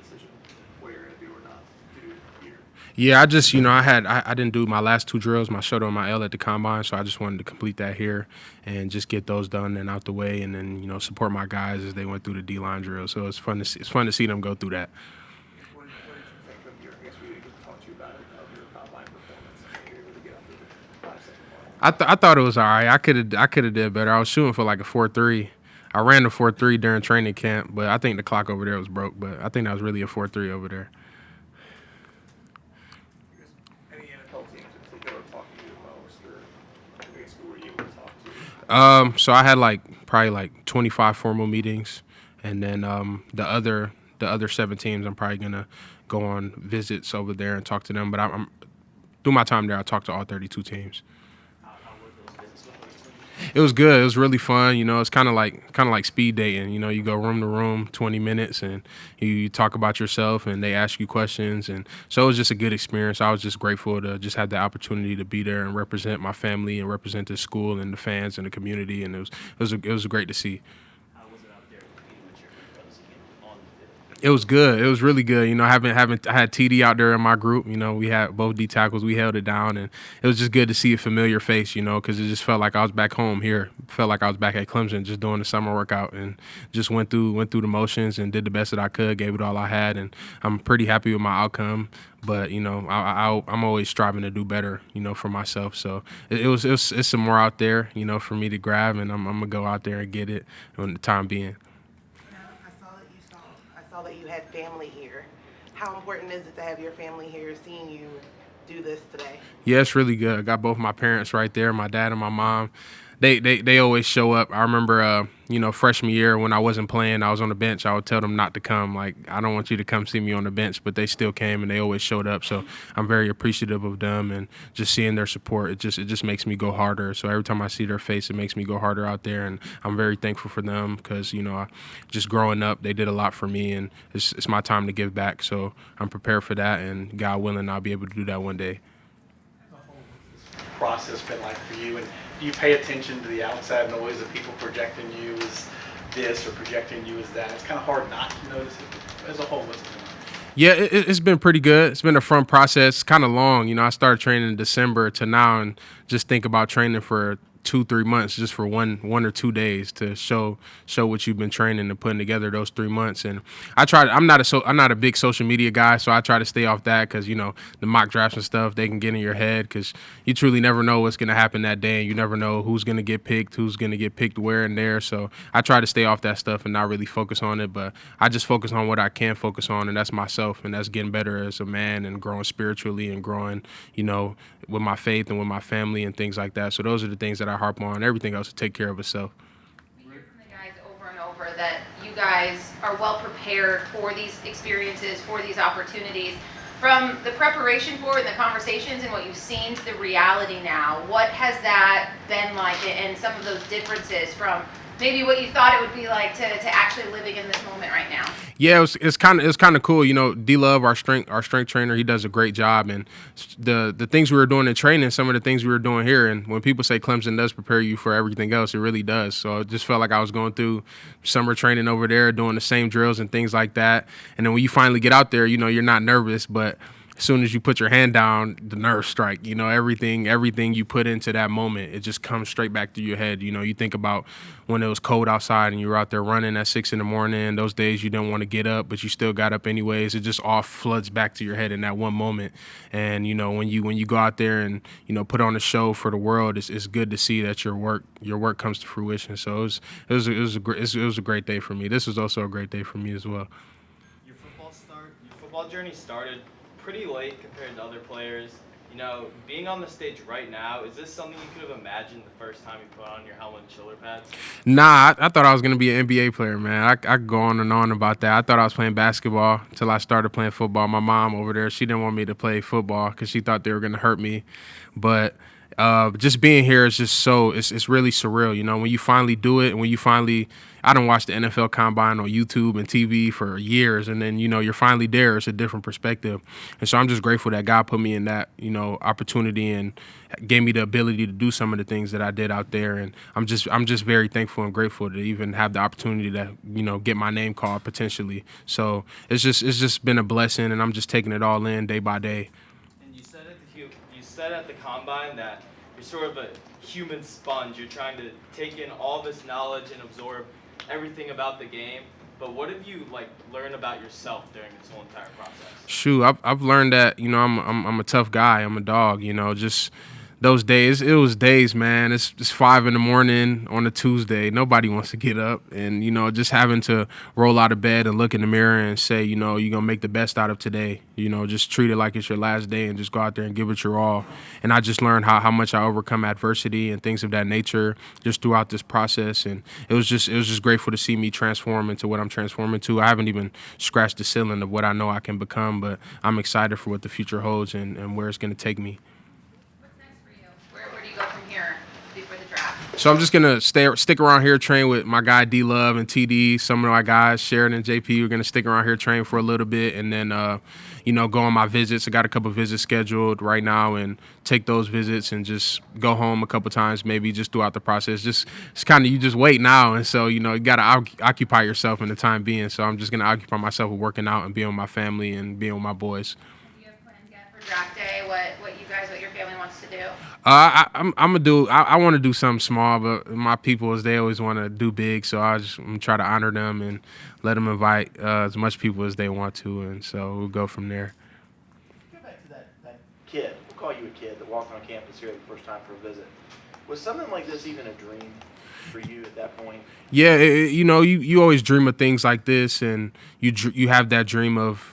decision what you're going to do or not do here? Yeah, I just, I didn't do my last two drills, my shoulder and my L at the combine, so I just wanted to complete that here and just get those done and out the way, and then support my guys as they went through the D-line drill. So it's fun to see them go through that. What did you think of your? I guess we didn't talk to you about it of your combine performance. I think you're able to get up to the 5 second mark. I thought it was all right. I could have did better. I was shooting for like a 4.3. I ran the 4.3 during training camp, but I think the clock over there was broke. But I think that was really a 4.3 over there. Any NFL teams in particular talking to you the most, or basically were you able to talk to? So I had probably like 25 formal meetings, and then the other 7 teams I'm probably gonna go on visits over there and talk to them. But I'm through my time there, I talked to all 32 teams. How were those visits with those teams? It was good. It was really fun. It's kind of like speed dating. You go room to room, 20 minutes, and you talk about yourself, and they ask you questions, and so it was just a good experience. I was just grateful to just have the opportunity to be there and represent my family and represent the school and the fans and the community, and it was great to see. How was it out there competing with your heroes again on the field? It was good. It was really good. I had TD out there in my group. We had both D tackles. We held it down, and it was just good to see a familiar face. Because it just felt like I was back home here. Felt like I was back at Clemson, just doing the summer workout, and just went through the motions and did the best that I could. Gave it all I had, and I'm pretty happy with my outcome. But I'm always striving to do better. For myself. So it's some more out there. For me to grab, and I'm gonna go out there and get it when the time being. I saw that you had family here. How important is it to have your family here, seeing you do this today? Yeah, it's really good. I got both my parents right there, my dad and my mom. They always show up. I remember, freshman year when I wasn't playing, I was on the bench. I would tell them not to come. Like, I don't want you to come see me on the bench, but they still came and they always showed up. So I'm very appreciative of them, and just seeing their support. It just makes me go harder. So every time I see their face, it makes me go harder out there, and I'm very thankful for them because just growing up, they did a lot for me, and it's my time to give back. So I'm prepared for that, and God willing, I'll be able to do that one day. Process been like for you, and do you pay attention to the outside noise of people projecting you as this or projecting you as that? It's kind of hard not to notice it as a whole. What's going on? Yeah, it's been pretty good. It's been a fun process, kind of long. I started training in December to now, and just think about training for 2-3 months just for one or 2 days to show what you've been training and putting together those 3 months. And I'm not a big social media guy, so I try to stay off that because the mock drafts and stuff, they can get in your head because you truly never know what's going to happen that day, and you never know who's going to get picked, where and there. So I try to stay off that stuff and not really focus on it, but I just focus on what I can focus on, and that's myself, and that's getting better as a man and growing spiritually and growing with my faith and with my family and things like that. So those are the things that I harp on. Everything else will take care of itself. We hear from the guys over and over that you guys are well prepared for these experiences, for these opportunities. From the preparation for it and the conversations and what you've seen to the reality now, what has that been like, and some of those differences from maybe what you thought it would be like to actually living in this moment right now? Yeah, it's kind of cool. D Love, our strength trainer, he does a great job, and the things we were doing in training, some of the things we were doing here. And when people say Clemson does prepare you for everything else, it really does. So it just felt like I was going through summer training over there, doing the same drills and things like that. And then when you finally get out there, you're not nervous, but as soon as you put your hand down, the nerves strike. Everything you put into that moment, it just comes straight back through your head. You think about when it was cold outside and you were out there running at 6 a.m. Those days you didn't want to get up, but you still got up anyways. It just all floods back to your head in that one moment. And when you go out there and put on a show for the world, it's good to see that your work comes to fruition. So it was a great day for me. This was also a great day for me as well. Your football journey started pretty late compared to other players. Being on the stage right now, is this something you could have imagined the first time you put on your helmet and shoulder pads? Nah, I thought I was going to be an NBA player, man. I could go on and on about that. I thought I was playing basketball until I started playing football. My mom over there, she didn't want me to play football because she thought they were going to hurt me. But just being here is just it's really surreal, when you finally do it and when you finally, I don't watch the NFL Combine on YouTube and TV for years, and then you're finally there. It's a different perspective, and so I'm just grateful that God put me in that opportunity and gave me the ability to do some of the things that I did out there, and I'm just very thankful and grateful to even have the opportunity to get my name called potentially. So it's just been a blessing, and I'm just taking it all in day by day. And you said at the combine that you're sort of a human sponge. You're trying to take in all this knowledge and absorb everything about the game. But what have you learned about yourself during this whole entire process? Shoot, I've learned that I'm a tough guy. I'm a dog. Just those days. It was days, man. It's 5 a.m. on a Tuesday. Nobody wants to get up, and just having to roll out of bed and look in the mirror and say, you're gonna make the best out of today. Just treat it like it's your last day and just go out there and give it your all. And I just learned how much I overcome adversity and things of that nature just throughout this process. And it was just grateful to see me transform into what I'm transforming to. I haven't even scratched the ceiling of what I know I can become, but I'm excited for what the future holds and where it's gonna take me. Where do you go from here before the draft? So I'm just gonna stick around here, train with my guy D Love and TD. Some of my guys, Sheridan and JP, we're gonna stick around here, train for a little bit, and then go on my visits. I got a couple visits scheduled right now, and take those visits and just go home a couple times, maybe just throughout the process. It's kind of, you just wait now, and so you gotta occupy yourself in the time being. So I'm just gonna occupy myself with working out and being with my family and being with my boys. Draft day, what your family wants to do? I'm gonna do. I want to do something small, but my people, they always want to do big. So I'm gonna try to honor them and let them invite as much people as they want to, and so we'll go from there. Go back to that kid. We'll call you a kid that walked on campus here the first time for a visit. Was something like this even a dream for you at that point? Yeah, you always dream of things like this, and you have that dream of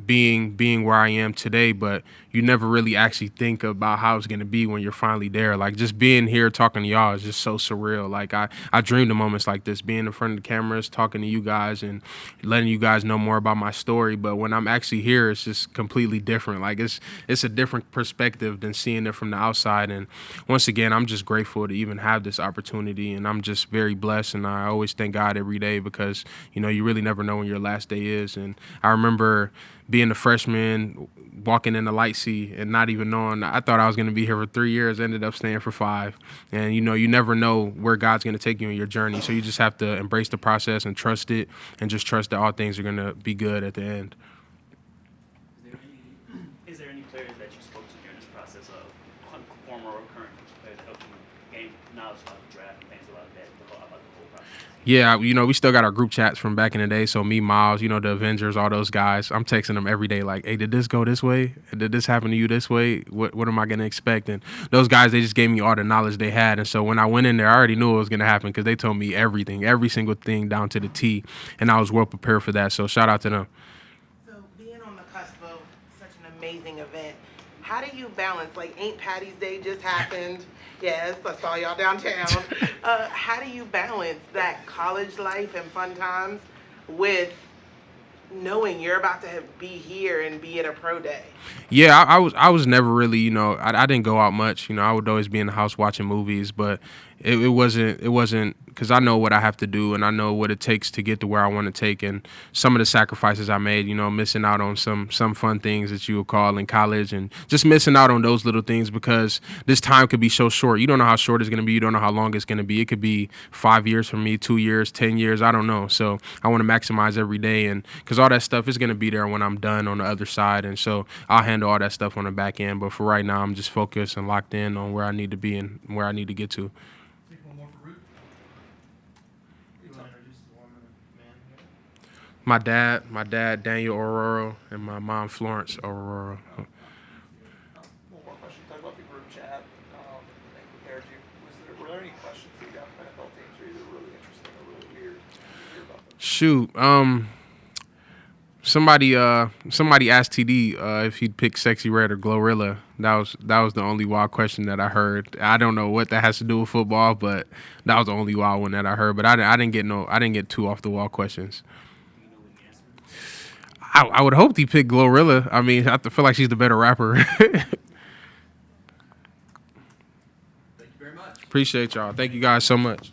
being where I am today, but you never really actually think about how it's going to be when you're finally there. Like, just being here talking to y'all is just so surreal. Like, I dreamed of moments like this, being in front of the cameras, talking to you guys and letting you guys know more about my story. But when I'm actually here, it's just completely different. Like, it's a different perspective than seeing it from the outside. And once again, I'm just grateful to even have this opportunity, and I'm just very blessed. And I always thank God every day because, you really never know when your last day is. And I remember being a freshman, walking in the light sea and not even knowing. I thought I was going to be here for 3 years, ended up staying for 5. And, you never know where God's going to take you in your journey. So you just have to embrace the process and trust it, and just trust that all things are going to be good at the end. Is there any players that you spoke to during this process of former or current players that helped you gain knowledge about the draft and things about that, about the whole process? Yeah, we still got our group chats from back in the day. So me, Miles, the Avengers, all those guys, I'm texting them every day like, hey, did this go this way? Did this happen to you this way? What am I going to expect? And those guys, they just gave me all the knowledge they had. And so when I went in there, I already knew it was going to happen because they told me everything, every single thing down to the T. And I was well prepared for that. So shout out to them. So being on the cusp of such an amazing event, how do you balance, Ain't Patty's Day just happened? Yes, I saw y'all downtown. How do you balance that college life and fun times with knowing you're about to be here and be at a pro day? Yeah, I was never really, I didn't go out much. I would always be in the house watching movies, but it wasn't because I know what I have to do and I know what it takes to get to where I want to take. And some of the sacrifices I made, missing out on some fun things that you would call in college, and just missing out on those little things because this time could be so short. You don't know how short it's going to be. You don't know how long it's going to be. It could be 5 years for me, 2 years, 10 years. I don't know. So I want to maximize every day, and because all that stuff is going to be there when I'm done on the other side. And so I'll handle all that stuff on the back end. But for right now, I'm just focused and locked in on where I need to be and where I need to get to. My dad, Daniel Orhorhoro, and my mom, Florence Orhorhoro. One more question. Talk about the group chat. They prepared you. Were there any questions that you got from NFL teams that were really interesting or really weird? Shoot, somebody asked TD if he'd pick Sexy Red or Glorilla. That was the only wild question that I heard. I don't know what that has to do with football, but that was the only wild one that I heard. But I didn't get too off the wall questions. I would hope he picked Glorilla. I mean, I feel like she's the better rapper. Appreciate y'all. Thank you guys so much.